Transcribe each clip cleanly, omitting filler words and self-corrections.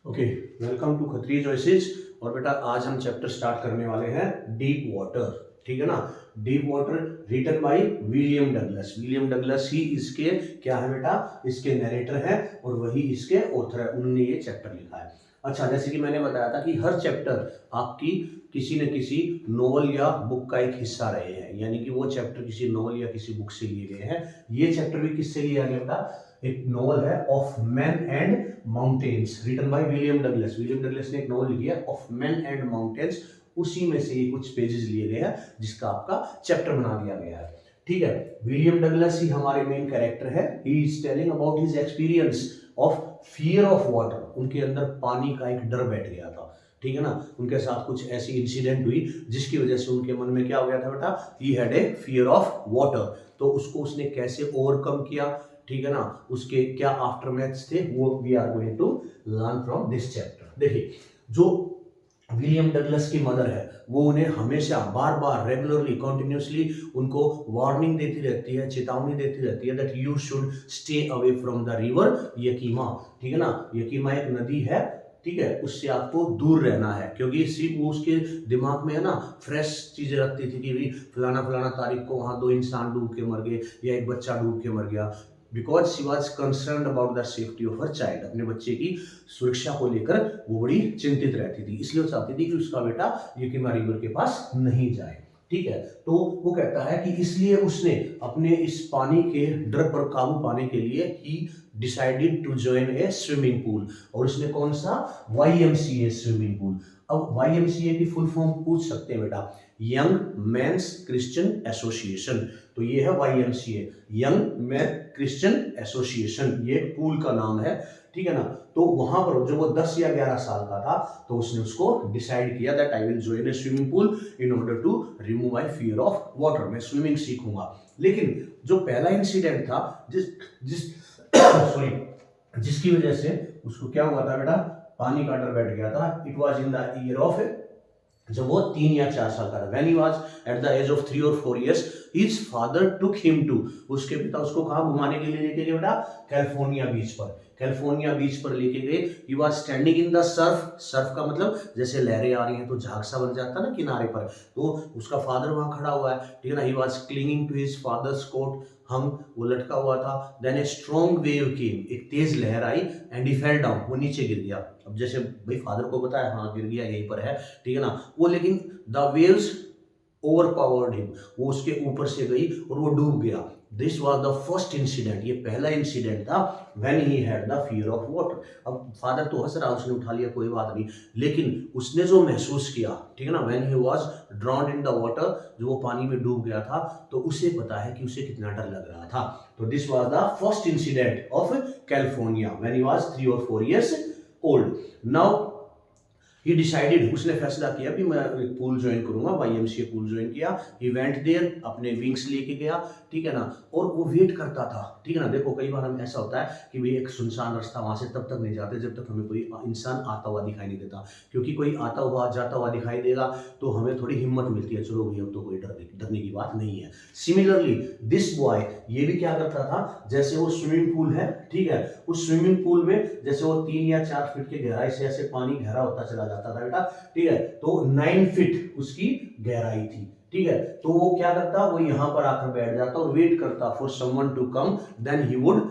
Okay, welcome to Khatri choices. और बेटा आज हम चैप्टर स्टार्ट करने वाले हैं डीप वाटर। ठीक है ना। Deep water written by William Douglas. William Douglas ही इसके क्या है बेटा, इसके नरेटर है और वही इसके ऑथर है। उन्होंने ये चैप्टर लिखा है। अच्छा, जैसे कि मैंने बताया था कि हर चैप्टर आपकी किसी न किसी नोवेल या बुक का एक हिस्सा रहे हैं, यानी कि वो चैप्टर किसी नोवेल या किसी बुक से लिए गए हैं। ये चैप्टर भी किससे लिया गया बेटा, एक नोवेल है of man and mountains written by William Douglas. William Douglas ने एक नोवेल लिखी है ऑफ मैन एंड माउंटेन्स। उसी में से ये कुछ पेजेस लिए गए हैं जिसका आपका चैप्टर बना दिया गया है। ठीक है, विलियम डगलस ही हमारे मेन कैरेक्टर है। He is telling about his experience of fear of water. उनके अंदर पानी का एक डर बैठ गया था। ठीक है ना। उनके साथ कुछ ऐसी इंसिडेंट हुई जिसकी वजह से उनके मन में क्या हो गया था बेटा, he had a fear of water. तो उसको उसने कैसे ओवरकम किया, ठीक है ना, उसके क्या आफ्टर मैथ्स थे, वो we are going to learn from this chapter. देखिए, जो विलियम डगलस की मदर है वो उन्हें हमेशा बार बार रेगुलरली कंटिन्यूसली उनको वार्निंग देती रहती है, चेतावनी देती रहती है that you should stay away from the river Yakima. ठीक है ना, यकीमा एक नदी है, ठीक है, उससे आपको दूर रहना है। क्योंकि सिर्फ वो उसके दिमाग में है ना फ्रेश चीजें रखती थी कि भाई फलाना फलाना तारीख को वहां 2 इंसान डूब के मर गए या एक बच्चा डूब के मर गया। Because she was concern about the safety of her child. अपने बच्चे की सुरक्षा को लेकर वो बड़ी चिंतित रहती थी, इसलिए वो चाहती थी कि उसका बेटा यकीमा रिवर के पास नहीं जाए। ठीक है, तो वो कहता है कि इसलिए उसने अपने इस पानी के डर पर काबू पाने के लिए ही decided to join a swimming pool. और उसने कौन सा, YMCA स्विमिंग पूल। अब YMCA की फुल फॉर्म पूछ सकते हैं बेटा, यंग मेंस क्रिश्चियन एसोसिएशन। तो ये है YMCA, young man Christian association, ये पूल का नाम है। ठीक है ना। तो वहां पर जब वो 10 या 11 साल का था तो उसने उसको डिसाइड किया that I will join a swimming pool in order to remove my fear of water. मैं स्विमिंग सीखूंगा। लेकिन जो पहला इंसिडेंट था जिस जिस सॉरी जिसकी वजह से उसको क्या हुआ था बेटा, पानी का डर बैठ गया था। It was in the year of, जब वो 3 या 4 साल का था, when he was at the as of 3 और 4 years, his father took him to, उसके पिता उसको कहाँ घुमाने के लिए लेके गए बेटा, कैलिफोर्निया बीच पर। कैलिफोर्निया बीच पर लेके गए। He was standing in the Surf. Surf का मतलब जैसे लहरें आ रही हैं तो झाग सा बन जाता है ना किनारे पर, तो उसका फादर वहां खड़ा हुआ है। ठीक है ना। He was clinging to his father's coat, हम वो लटका हुआ था। Then a strong wave came, एक तेज लहर आई एंड ही फेल डाउन, वो नीचे गिर गया। अब जैसे भाई फादर को पता है हाँ गिर गया यहीं पर है, ठीक है ना, वो लेकिन द वेव्स ओवरपावर्ड हिम, वो उसके ऊपर से गई और वो डूब गया। This was the first incident, ये पहला इंसिडेंट था when he had the fear of water. अब फादर तो हंस रहा, उसने उठा लिया कोई बात नहीं, लेकिन उसने जो महसूस किया, ठीक है ना, when he was ड्रॉन्ड in the water, जो वो पानी में डूब गया था, तो उसे पता है कि उसे कितना डर लग रहा था। तो this was the first incident of California when he was 3 और 4 years old. Now he decided, उसने फैसला किया कि मैं एक पूल ज्वाइन करूंगा, YMCA पूल ज्वाइन किया। ही वेंट देयर, अपने विंग्स लेके गया, ठीक है ना, और वो वेट करता था। ठीक है ना। देखो कई बार हम ऐसा होता है कि भाई एक सुनसान रास्ता, वहां से तब तक नहीं जाते जब तक हमें कोई इंसान आता हुआ दिखाई नहीं देता, क्योंकि कोई आता हुआ जाता हुआ दिखाई देगा तो हमें थोड़ी हिम्मत मिलती है, चलो भैया अब तो कोई डरने की बात नहीं है। सिमिलरली दिस बॉय, ये भी क्या करता था, जैसे वो स्विमिंग पूल है, ठीक है, उस स्विमिंग पूल में जैसे वो 3 या 4 फीट की गहराई से ऐसे पानी गहरा होता चला जाता था बेटा, ठीक है, तो 9 फीट उसकी गहराई थी। ठीक है, तो वो क्या करता, वो यहां पर आकर बैठ जाता और वेट करता for someone to come, then he would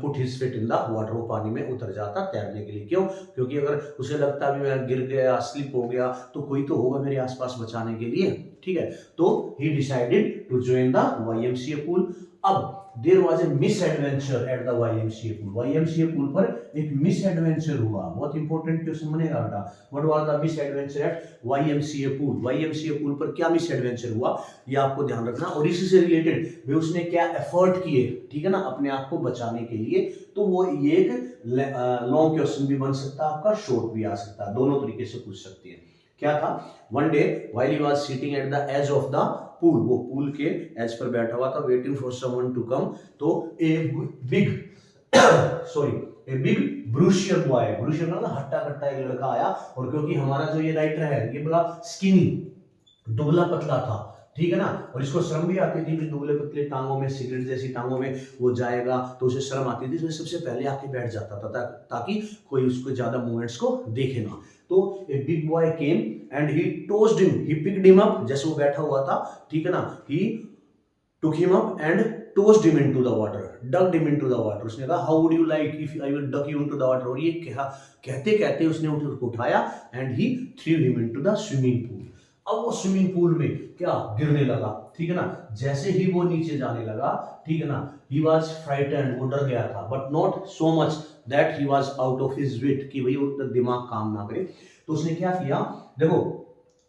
put his feet in the water, वो पानी में उतर जाता तैरने के लिए। क्यों? क्योंकि अगर उसे लगता भी मैं गिर गया, स्लिप हो गया, तो कोई तो होगा मेरे आसपास बचाने के लिए। ठीक है, तो he decided to join the YMCA pool. अब there was a misadventure at the YMCA pool. YMCA pool पर एक मिस एडवेंचर हुआ। बहुत इंपॉर्टेंट क्वेश्चन बनेगा बेटा, what was the misadventure at YMCA pool. YMCA pool पर क्या miss adventure हुआ, ये आपको ध्यान रखना। और इसी से रिलेटेड वे उसने क्या एफर्ट किए, ठीक है ना, अपने आप को बचाने के लिए। तो वो ये एक लॉन्ग क्वेश्चन भी बन सकता है आपका, शॉर्ट भी आ सकता है, दोनों तरीके से पूछ सकती है। क्या था, one day while he was sitting at the as of the pool, वो पूल के एज पर बैठा हुआ था, waiting for someone to come, तो a big a big bruiser boy, bruiser मतलब हट्टा कट्टा एक लड़का आया। और क्योंकि हमारा जो ये राइटर है ये बड़ा स्किनी, दुबला पतला था, ठीक है ना। और इसको शर्म भी आती थी कि दुबले पतले टांगों में, सिगरेट जैसी टांगों में वो जाएगा तो उसे शर्म आती थी, तो सबसे पहले आके बैठ जाता था ताकि कोई उसको ज्यादा मूवमेंट्स को देखे ना। तो a big boy came and he tossed him, he picked him up, जैसे वो बैठा हुआ था, ठीक है ना, ही took him up and tossed him into the water, ducked him into the water। उसने कहा how would you like if I will duck you into the water, और ये कहते कहते उसने उसको उठाया and he threw him into the swimming pool। अब वो स्विमिंग पूल में क्या गिरने लगा, ठीक है ना। जैसे ही वो नीचे जाने लगा, ठीक है ना, he was frightened, वो डर गया था, but not so much that he was out of his wit, कि भाई वो दिमाग काम ना करे। तो उसने क्या किया, देखो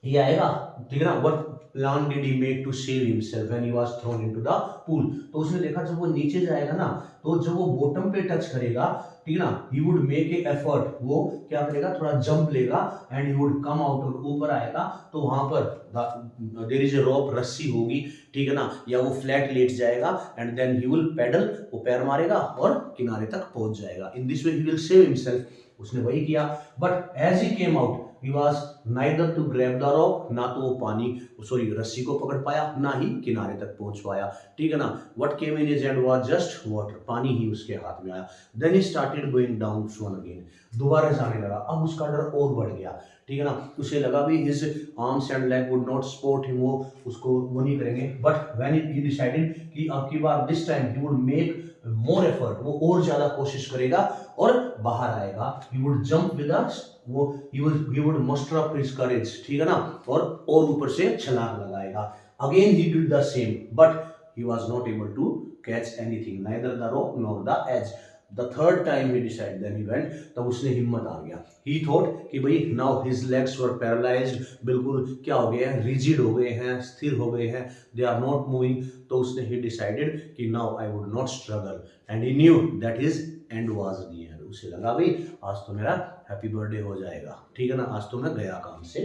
ये आएगा, ठीक है ना, what plan did he make to save himself when he was thrown into the pool। तो उसने देखा जब वो नीचे जाएगा ना, तो जब वो बॉटम पे टच करेगा, ठीक है ना, he would make a effort, वो क्या करेगा, थोड़ा जंप लेगा, and he would come out, और ऊपर आएगा तो वहां पर there is a rope, रस्सी होगी, ठीक है ना, या वो फ्लैट लेट जाएगा, and then he will pedal, वो पैर मारेगा और किनारे तक पहुंच जाएगा। in this way he will save himself। उसने वही किया, but as he came out he was neither to grab the rope, ना तो वो पानी सॉरी रस्सी को पकड़ पाया, ना ही किनारे तक पहुंच पाया, ठीक है ना। what came in his hand was just water, पानी ही उसके हाथ में आया। then he started going down swim again, दोबारा जाने लगा। अब उसका डर और बढ़ गया, ठीक है ना, उसे लगा भी his arms and leg would not support him, वो उसको वो नहीं करेंगे। but when he decided कि अब की बार this time he would make more effort, वो और ज्यादा कोशिश करेगा और बाहर आएगा। he would jump with us, वो he would muster up his courage, ठीक है ना, और ऊपर से छलांग लगाएगा। again he did the same but he was not able to catch anything, neither the rope nor the edge। the third time he decided, then he went, तब उसने हिम्मत आ गया। he thought कि भाई now his legs were paralyzed, बिल्कुल क्या हो गए हैं, rigid हो गए हैं, स्थिर हो गए हैं, they are not moving। तो उसने he decided कि now I would not struggle, and he knew that his end was near। उसे लगा भाई आज तो मेरा हैप्पी बर्थडे हो जाएगा, ठीक है ना, आज तो मैं गया काम से।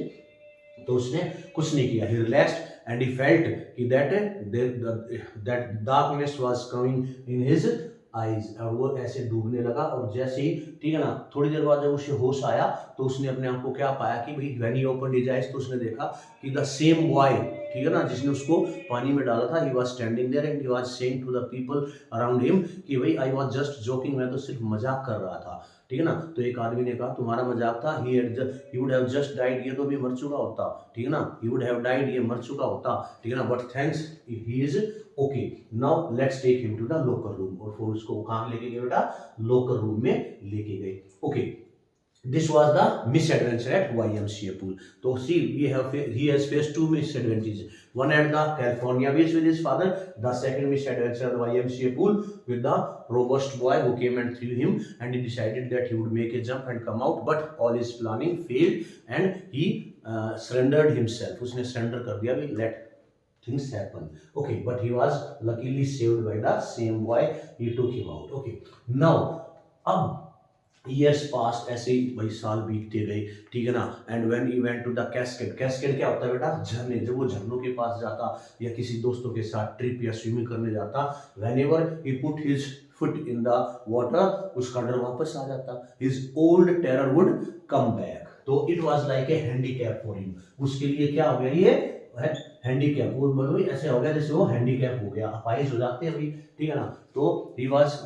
तो उसने कुछ नहीं किया, he relaxed and he felt कि that darkness was coming in his eyes, और वो ऐसे डूबने लगा। और जैसे ही, ठीक है ना, थोड़ी देर बाद जब उसे होश आया तो उसने अपने आप को क्या पाया कि भाई when he opened his eyes, तो उसने देखा कि the same boy, ठीक है ना, जिसने उसको पानी में डाला था, he was standing there and he was saying to the people around him कि भाई I was just joking, मैं तो सिर्फ मजाक कर रहा था, ठीक है ना। तो एक आदमी ने कहा तुम्हारा मजाक था, he would have just died, ये तो भी मर चुका होता, ठीक है ना, he would have died, ये मर चुका होता, ठीक है ना, but thanks he is okay, now let's take him to the locker room। और फिर उसको कहाँ लेके गए बेटा, लोकर रूम में लेके गए। Okay, this was the misadventure at YMCA pool। तो see he has faced two misadventures, one at the California beach with his father, the second misadventure at the YMCA pool with the robust boy who came and threw him, and he decided that he would make a jump and come out, but all his planning failed and he surrendered himself। उसने surrender कर दिया, भी let things happen। okay, but he was luckily saved by the same boy, he took him out। okay, now अब years passed, ऐसे ही भाई साल बीतते गए, ठीक है ना, and when he went to the cascade. Cascade क्या होता है बेटा, झरने। जब वो झरनों के पास जाता या किसी दोस्तों के साथ ट्रिप या स्विमिंग करने जाता, whenever he put his foot in the water, उसका डर वापस आ जाता, his old terror would come back. तो it was like a handicap for him, उसके लिए क्या हो गया, ये हैंडीकैप, वो मतलब ऐसे हो गया जैसे वो हैंडीकैप हो गया, अपाहिज हो जाते हैं अभी, ठीक है ना। तो he was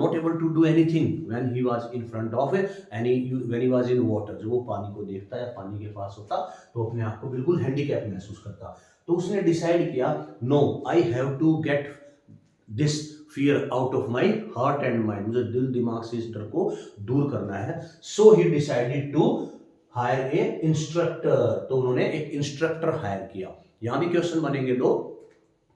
not able to do anything when he was in front of when he was in water। जब वो पानी को देखता है, पानी के पास होता, तो अपने आप को बिल्कुल हैंडीकैप महसूस करता। तो उसने डिसाइड किया, no I have to get this fear out of my heart and mind, मुझे दिल दिमाग से इस डर को दूर करना है। So he decided to hire a instructor. तो उन्होंने एक इंस्ट्रक्टर हायर किया। यहां भी क्वेश्चन बनेंगे दो,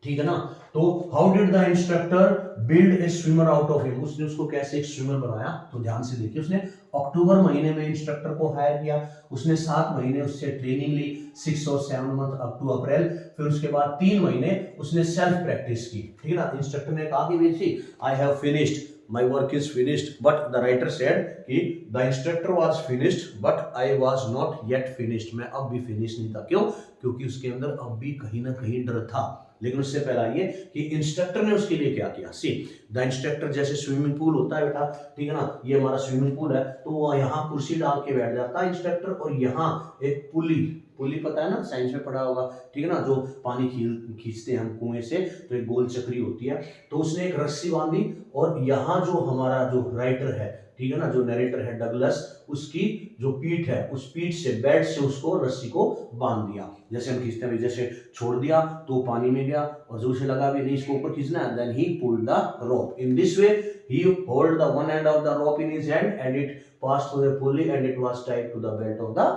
ठीक है ना। तो how did the instructor build a swimmer out of him, उसने उसको कैसे एक स्विमर बनाया। तो ध्यान से देखिए, उसने अक्टूबर महीने में इंस्ट्रक्टर को हायर किया, उसने 7 महीने उससे ट्रेनिंग ली, 6 और 7 मंथ अप टू अप्रैल। फिर उसके बाद 3 महीने उसने सेल्फ प्रैक्टिस की, ठीक है ना। इंस्ट्रक्टर ने कहा कि बेसी I have finished, my work is finished, but the writer said कि the instructor was finished but I was not yet finished, मैं अब भी फिनिश नहीं था। क्यों? क्योंकि उसके अंदर अब भी कहीं ना कहीं डर था। लेकिन उससे पहला ये कि इंस्ट्रक्टर ने उसके लिए क्या किया। सी द इंस्ट्रक्टर, जैसे स्विमिंग पूल होता है बेटा, ठीक है ना, ये हमारा स्विमिंग पूल है, तो वो यहाँ कुर्सी डाल के बैठ जाता है इंस्ट्रक्टर, और यहाँ एक पुली पुली पता है ना, साइंस में पढ़ा होगा, ठीक है ना, जो पानी खींचते हैं हम कुएं से, तो एक गोल चक्री होती है। तो उसने एक रस्सी बांधी और यहाँ जो हमारा जो राइटर है, ठीक है ना, जो नरेटर है डगलस, उसकी जो पीठ है, उस पीठ से, बेड से उसको रस्सी को बांध दिया। जैसे हम खींचते हैं, जैसे छोड़ दिया तो पानी में गया, और जो उसे लगा भी नहीं इसको ऊपर खींचना है, then he pulled the rope. In this way he hold the one end of the rope in his hand and it passed through the pulley and it was tied to the belt of the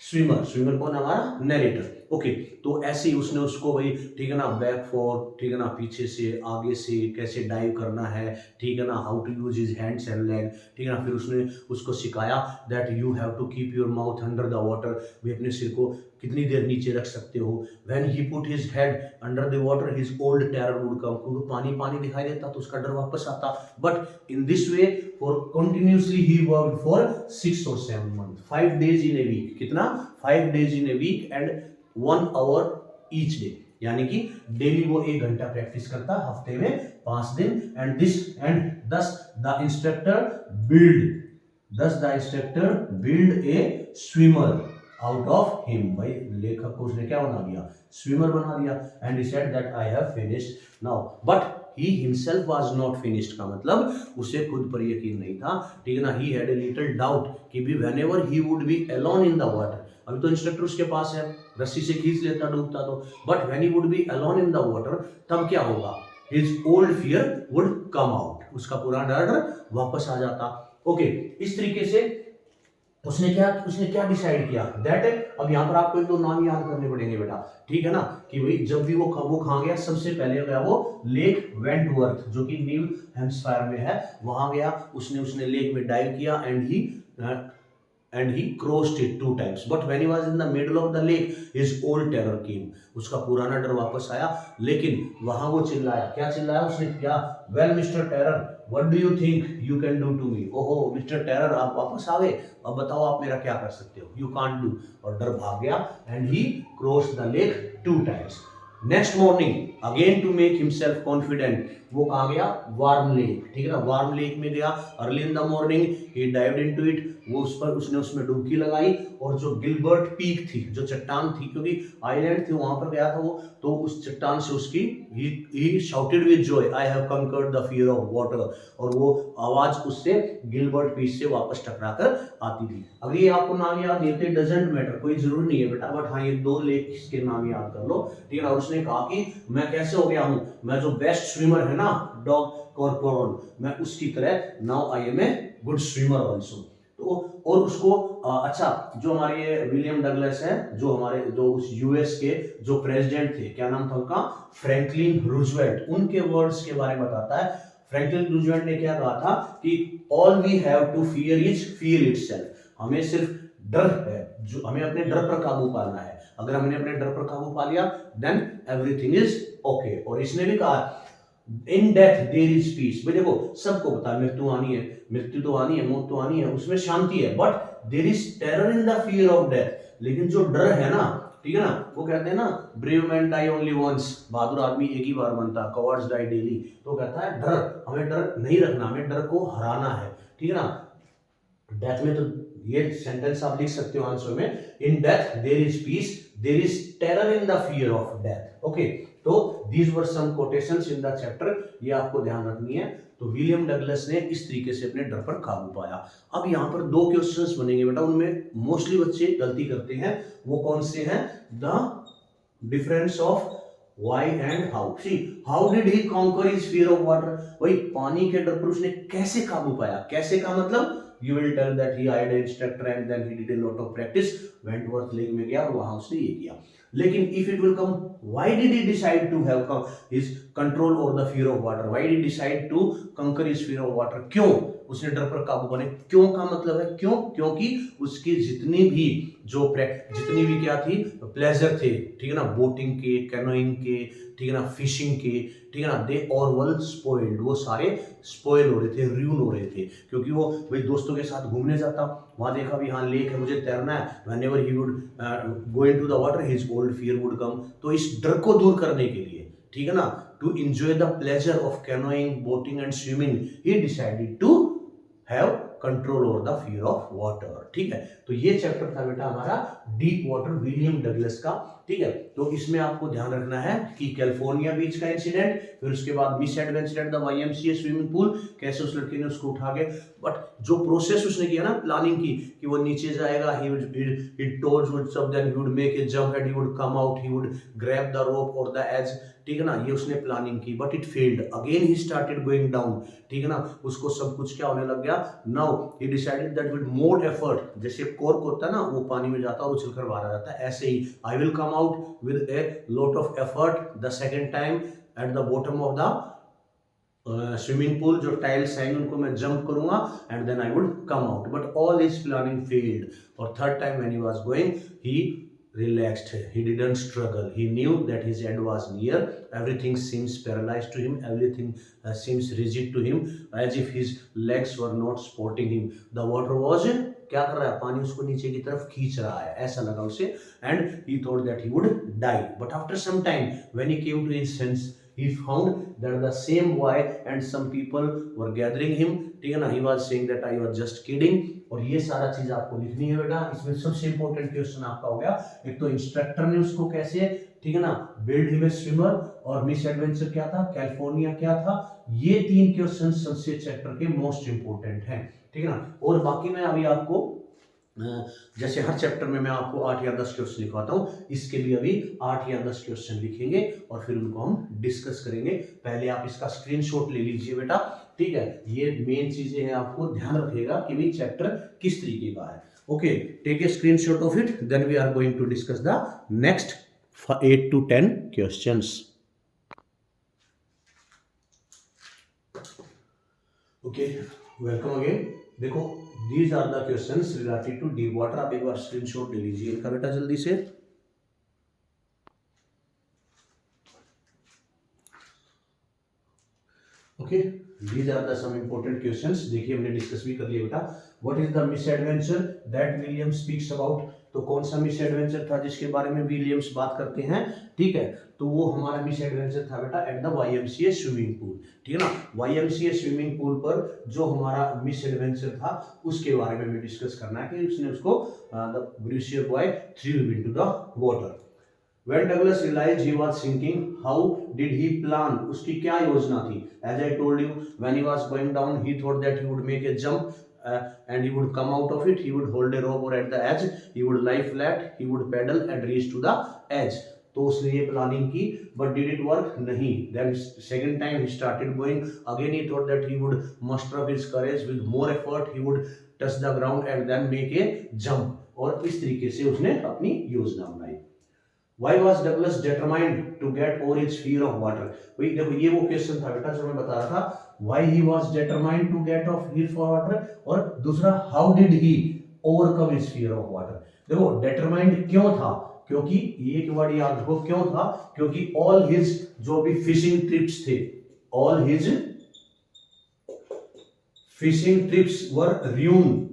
swimmer. Swimmer कौन है? हमारा narrator. Okay, तो ऐसे ही उसने उसको भाई, ठीक है ना, बैक फोर, ठीक है ना, पीछे से आगे से कैसे डाइव करना है, ठीक है ना, how to use his hands and leg, ठीक है ना। फिर उसने उसको सिखाया that you have to keep your mouth under the water, भी अपने सिर को कितनी देर नीचे रख सकते हो। When he put his head under the water his old terror would कम, क्योंकि पानी पानी दिखाई देता तो उसका डर वापस आता। But in this way for continuously he worked for 6 or 7 months, 5 days in a week। कितना? 5 days in a week and 1 hour each day, यानी कि डेली वो 1 घंटा प्रैक्टिस करता, हफ्ते में 5 दिन। And thus the instructor build a swimmer out of him। भाई लेखक को उसने क्या बना दिया? स्विमर बना दिया। And he said that I have finished now, but he himself was not finished, का मतलब उसे खुद पर यकीन नहीं था, ठीक है ना। he had a little doubt कि भी whenever he would be alone in the water, अभी तो इंस्ट्रक्टर उसके पास है, रस्सी से खींच लेता डूबता तो, but when he would be alone in the water, तब क्या होगा? his old fear would come out, उसका पूरा डर वापस आ जाता। ओके, इस तरीके से उसने क्या डिसाइड किया दैट, अब यहाँ पर आपको एक दो नाम याद करने पड़ेंगे बेटा, ठीक है ना, कि भाई जब भी वो कहाँ गया, सबसे पहले गया वो लेक वेंटवर्थ, जो कि न्यू हैम्पशायर में है, वहां गया। उसने लेक में डाइव किया and he crossed it 2 times, but when he was in the middle of the lake his old terror came, उसका पुराना डर वापस आया। लेकिन वहां वो चिल्लाया, क्या चिल्लाया उसने? क्या? well Mr. Terror, what do you think you can do to me? ओहो मिस्टर टेरर, आप वापस आ गए, अब बताओ आप मेरा क्या कर सकते हो? you can't do, और डर भाग गया। and he crossed the lake 2 times। Next morning again to make himself confident, वो कहाँ गया? वार्म लेक, ठीक है ना, वार्म लेक में गया। Early in the morning he dived into it, वो उसने उसमें डुबकी लगाई, और जो गिलबर्ट पीक थी, जो चट्टान थी, क्योंकि आइलैंड थी वहां पर गया था वो, तो उस चट्टान से उसकी he shouted with joy I have conquered the fear of water, और वो आवाज उससे गिलबर्ट पीक से वापस टकरा कर आती थी। अगर ये आपको नाम याद नहीं थे, डजंट मैटर, कोई जरूरी नहीं है बेटा, बट हाँ ये 2 लेक के नाम याद कर लो, ठीक है ना। उसने कहा कि मैं कैसे हो गया हूं, मैं जो बेस्ट स्विमर है ना, डॉग कॉर्पोरल, मैं उसकी तरह, now I am a good swimmer also. तो और उसको अच्छा, जो हमारे विलियम डगलस है, जो उस यूएस के जो प्रेसिडेंट थे, क्या नाम था उनका? फ्रैंकलिन रूजवेल्ट, उनके वर्ड्स के बारे में बताता है। फ्रैंकलिन रूजवेल्ट ने क्या कहा था कि all we have to fear is fear itself, हमें सिर्फ डर है, जो हमें अपने डर पर काबू पाना है। अगर हमने अपने डर पर काबू पा लिया देन एवरीथिंग इज ओके। और इसने भी कहा in death there is peace, भाई देखो सबको पता है मृत्यु तो आनी है, मौत तो आनी है, उसमें शांति है, but there is terror in the fear of death. लेकिन जो डर है ना, ठीक है ना, वो कहते हैं ना brave man die only once, बहादुर आदमी एक ही बार बनता, कवर्ड्स डाई डेली। तो कहता है डर, हमें डर नहीं रखना, हमें डर को हराना है, ठीक है ना। डेथ में तो ये सेंटेंस आप लिख सकते हो आंसर में, in death there is peace, there is terror in the fear of death. Okay, तो these were some quotations in the chapter, ये आपको ध्यान रखनी है। तो विलियम डगलस ने इस तरीके से अपने डर पर काबू पाया। अब यहाँ पर 2 क्वेश्चंस बनेंगे बेटा, उनमें मोस्टली बच्चे गलती करते हैं, वो कौन से हैं? The difference of why and how। see how did he conquer his fear of water, वही पानी के डर पर उसने कैसे काबू पाया? कैसे का मतलब you will tell that he hired an instructor and then he did a lot of practice, Wentworth lake में गया और वहां उसने ये किया। लेकिन if it will come, why did he decide to have his control over the fear of water? Why did he decide to conquer his fear of water? क्यों उसने डर पर काबू पाने? क्यों का मतलब है क्यों, क्योंकि उसकी जितनी भी क्या थी, प्लेजर थे, ठीक है ना, बोटिंग के, कैनोइंग के, ठीक है ना, फिशिंग के, ठीक है ना, दे और वेल स्पॉइल्ड, वो सारे स्पॉइल हो रहे थे, र्यून हो रहे थे, क्योंकि वो भाई दोस्तों के साथ घूमने जाता, वहां देखा भी हाँ लेक है, मुझे तैरना है, whenever he would go into the water his old fear would come. तो इस डर को दूर करने के लिए, ठीक है ना, to enjoy the pleasure of canoeing, boating and swimming, he decided to have control over the fear of water. ठीक है, तो ये चैप्टर था बेटा हमारा डीप वाटर, विलियम डगलस का। ठीक है, तो इसमें आपको ध्यान रखना है कि कैलिफोर्निया बीच का इंसिडेंट, फिर उसके बाद miss adventure at the YMCA swimming pool, कैसे उस लड़के ने उसको उठा के, बट जो प्रोसेस उसने किया ना प्लानिंग की कि वो नीचे जाएगा, he told would सब, then he would make a jump and he would come out, he would grab the rope or the edge, ठीक है ना, ये उसने प्लानिंग की, but it failed again, he started going down, ठीक है ना, उसको सब कुछ क्या होने लग गया। Now he decided that with more effort, जैसे कॉर्क होता है ना वो पानी में जाता है और उछलकर बाहर आ जाता है, ऐसे ही I will come out with a lot of effort the second time at the bottom of the swimming pool, जो टाइल्स हैं उनको मैं जंप करूंगा and then I would come out, but all his planning failed. और third time when he was going, he relaxed, he didn't struggle, he knew that his end was near, everything seems paralyzed to him, everything seems rigid to him, as if his legs were not supporting him, the water was क्या कर रहा है, पानी उसको नीचे की तरफ खींच रहा है, ऐसा लगा उसे, and he thought that he would die, but after some time when he came to his sense, he found that the same boy and some people were gathering him, ठीक है ना, he was saying that I was just kidding। और ये सारा चीज आपको लिखनी है बेटा। इसमें सबसे इंपॉर्टेंट क्वेश्चन आपका हो गया, एक तो इंस्ट्रक्टर ने उसको कैसे, ठीक है ना, बिल्ड हिम ए स्विमर, और मिस एडवेंचर क्या था, कैलिफोर्निया क्या था, ये तीन क्वेश्चन सबसे चैप्टर के मोस्ट इंपॉर्टेंट हैं, ठीक है ना। और बाकी मैं अभी आपको जैसे हर चैप्टर में मैं आपको 8 या 10 क्वेश्चन लिखवाता हूँ, इसके लिए अभी 8 या 10 क्वेश्चन लिखेंगे और फिर उनको हम डिस्कस करेंगे। पहले आप इसका स्क्रीनशॉट ले लीजिए बेटा, ठीक है, ये मेन चीजें हैं, आपको ध्यान रखिएगा कि भाई चैप्टर किस तरीके का है। Okay, take a screenshot of it, then we are going to discuss the next 8 to 10 questions. Okay, welcome again. देखो, these are the questions related to deep water. आप एक बार स्क्रीनशॉट ले लीजिए इनका बेटा जल्दी से। Okay, these are the some important questions. देखिए हमने डिस्कस भी कर लिया बेटा। What is the misadventure that William speaks about, तो कौन सा मिस एडवेंचर था जिसके बारे में विलियम्स बात करते हैं, ठीक है, तो वो हमारा मिस एडवेंचर था बेटा eight the YMCA swimming pool, ठीक है ना। YMCA स्विमिंग पूल पर जो हमारा मिस एडवेंचर था उसके बारे में हमें डिस्कस करना है कि उसने उसको the bruiser boy threw him into the water. When Douglas realized he was sinking, how did he plan? उसकी क्या योजना थी? As I told you, when he was going down, he thought that he would make a jump and he would come out of it. He would hold a rope or at the edge. He would lie flat. He would pedal and reach to the edge. तो उसने ये planning की, but did it work? नहीं। Then second time he started going. Again he thought that he would muster up his courage with more effort. He would touch the ground and then make a jump. और इस तरीके से उसने अपनी योजना बनाई। Why was Douglas determined to get over his fear of water? वही देखो, ये वो क्वेश्चन था बेटा जो मैं बता रहा था। Why he was determined to get off fear for water, और दूसरा how did he overcome his fear of water। देखो, determined क्यों था, क्योंकि ये एक वर्ड याद रखो, क्यों था, क्योंकि all his जो भी फिशिंग ट्रिप्स थे, all his fishing trips were ruined।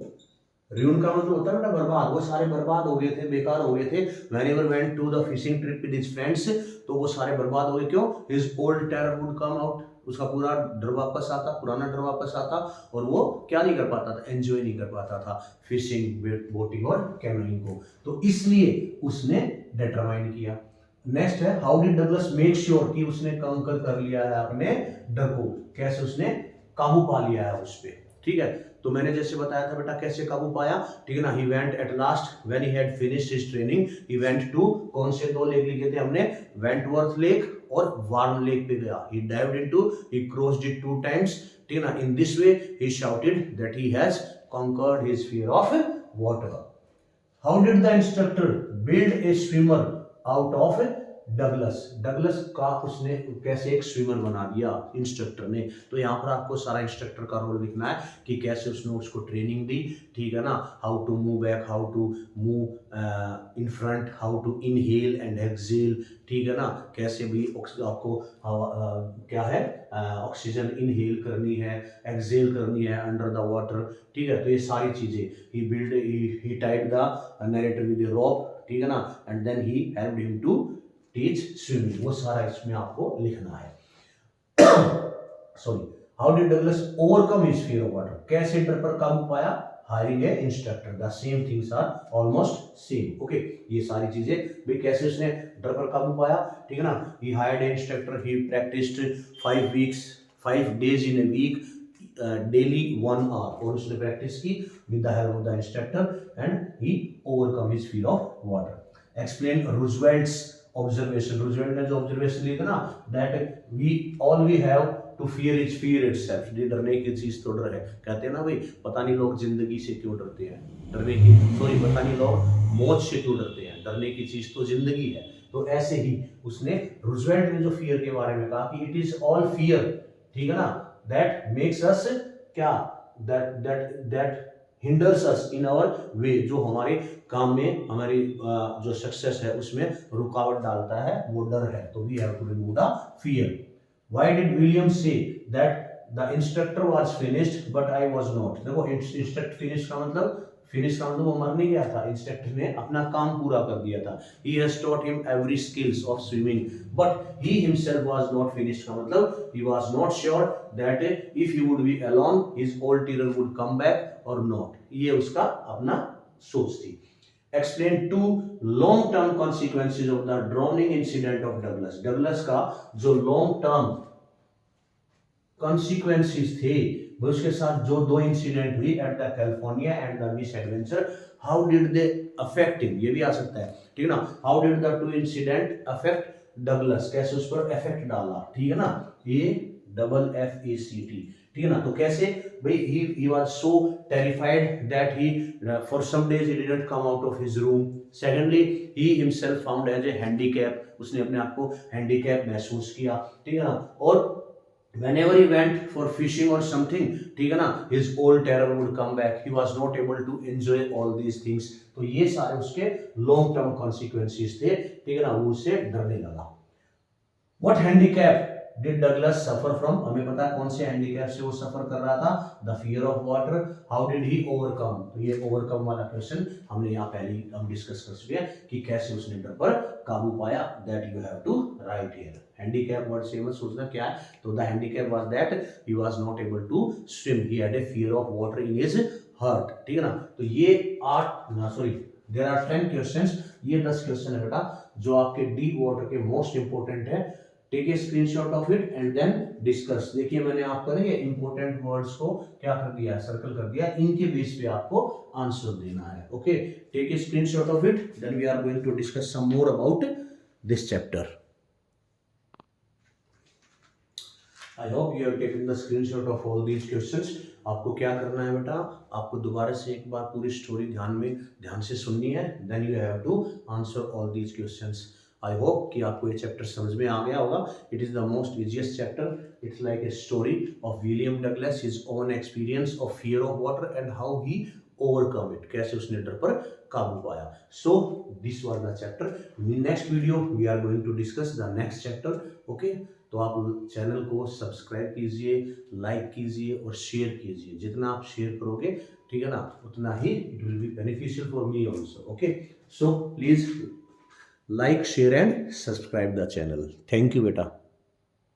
Ruin का मतलब होता है बेटा बर्बाद, वो सारे बर्बाद हो गए थे, बेकार हो गए थे। Whenever went to the fishing trip with his friends, तो वो सारे बर्बाद हो गए। क्यों? His old terror would come out, उसका पूरा डर वापस आता, पुराना डर वापस आता, और वो क्या नहीं कर पाता था, एंजॉय नहीं कर पाता था फिशिंग, बोटिंग और कैनोइंग को, तो इसलिए उसने डिटरमाइन किया। नेक्स्ट है, how did Douglas make sure कि उसने कंकर कर लिया है अपने डर को, कैसे उसने काबू पा लिया है उस पर, ठीक है। तो मैंने जैसे बताया था बेटा कैसे काबू पाया, ठीक है ना। He went at last when he had finished his training, he went to, कौन से दो लेक लिखे थे हमने, वेंटवर्थ लेक और वार्म लेक पे गया। He dived into, he crossed it 2 times, ठीक है ना। In this way he shouted that he has conquered his fear of water. How did the instructor build a swimmer out of Douglas, Douglas का उसने कैसे एक swimmer बना दिया instructor ने। तो यहाँ पर आपको सारा इंस्ट्रक्टर का रोल लिखना है कि कैसे उसने उसको ट्रेनिंग दी, ठीक है ना। How to move back, how to move in front, how to inhale and exhale, ठीक है ना। कैसे भी आपको क्या है, ऑक्सीजन इनहेल करनी है, एक्सेल करनी है अंडर द वाटर, ठीक है। तो ये सारी चीजें ही tied the narrator with rope, ठीक है ना, and then he helped him to teach swimming, वो सारा इसमें आपको लिखना है। Sorry, how did Douglas overcome his fear of water, कैसे डर पर काबू पाया, hiring a instructor, the same things are almost same. Okay, ये सारी चीजें भाई कैसे उसने डर पर काबू पाया, ठीक है ना। He hired a instructor, he practised 5 days in a week, daily 1 hour, और उसने प्रैक्टिस की with the help of the instructor and he overcome his fear of water. Explain Roosevelt's observation, Roosevelt ने जो ऑब्जर्वेशन ली था ना, that we all we have to fear is fear itself, ये डरने की चीज तो डर है। कहते हैं ना भाई, पता नहीं लोग जिंदगी से क्यों डरते हैं, डरने की पता नहीं लोग मौत से क्यों डरते हैं, डरने की चीज तो जिंदगी है। तो ऐसे ही उसने रूजवेल्ट ने जो फियर के बारे में कहा कि इट इज ऑल फियर, ठीक है ना, दैट मेक्स अस क्या, that hinders us in our way, जो हमारे काम में, हमारी जो सक्सेस है उसमें रुकावट डालता है, वो डर है। तो we have to remove the fear. Why did William say that the instructor was finished but I was not. देखो इंस्ट्रक्टर फिनिश का मतलब वो मर नहीं गया था, इंस्ट्रक्टर ने अपना काम पूरा कर दिया था। he has taught him every skills of swimming but he himself was not finished का मतलब he was not sure that if he would be alone his old terror would come back or not, ये उसका अपना सोच थी। explain 2 long term consequences of the drowning incident of Douglas, Douglas का जो long term consequences थे, उसके साथ जो 2 इंसिडेंट हुई at the California and the miss adventure, how did they affect him, ये भी आ सकता है, ठीक है ना। How did the 2 incident affect Douglas, कैसे उस पर इफेक्ट डाला, ठीक है ना, ये FACT, ठीक है ना। तो कैसे भाई, he was so terrified that he for some days he didn't come out of his room. Secondly, he himself found as a handicap, उसने अपने आप को हैंडीकैप महसूस किया, ठीक है ना। और whenever he went for fishing or something, ठीक है ना, his old terror would come back, he was not able to enjoy all these things। तो ये सारे उसके long term consequences थे, ठीक है ना, वो उससे डरने लगा। What handicap did Douglas suffer from, हमें पता है कौन से हैंडीकैप से वो सफर कर रहा था, the fear of water, how did he overcome, तो ये overcome वाला क्वेश्चन हमने यहाँ पहले हम डिस्कस कर चुके हैं कि कैसे उसने डर पर काबू पाया, that you have to write here। handicap word से मत सोचना क्या है, तो the handicap was that he was not able to swim, he had a fear of water in his heart, ठीक है ना। तो ये 10 क्वेश्चंस, ये 10 क्वेश्चन है बेटा जो आपके डीप वाटर के मोस्ट इंपोर्टेंट है। Take a screenshot of it and then discuss. देखिए मैंने आपको ना ये इंपोर्टेंट वर्ड्स को क्या कर दिया है, सर्कल कर दिया, इनके बेस पे आपको आंसर देना है। Okay, take a screenshot of it, then we are going to discuss some more about this chapter. I hope you have taken the screenshot of all these questions. आपको क्या करना है बेटा, आपको दोबारा से एक बार पूरी स्टोरी ध्यान से सुननी है, then you have to answer all these questions. I hope कि आपको ये चैप्टर समझ में आ गया होगा। It is the most easiest chapter, it's like a story of William Douglas, his own experience of fear of water and how he overcome it, कैसे उसने डर पर काबू पाया। So this was the chapter. Next video we are going to discuss the next chapter. Okay, तो आप channel को subscribe कीजिए, लाइक कीजिए और शेयर कीजिए। जितना आप शेयर करोगे, ठीक है ना, उतना ही it will be beneficial for me also. Okay, so please like, share and subscribe the channel. Thank you beta।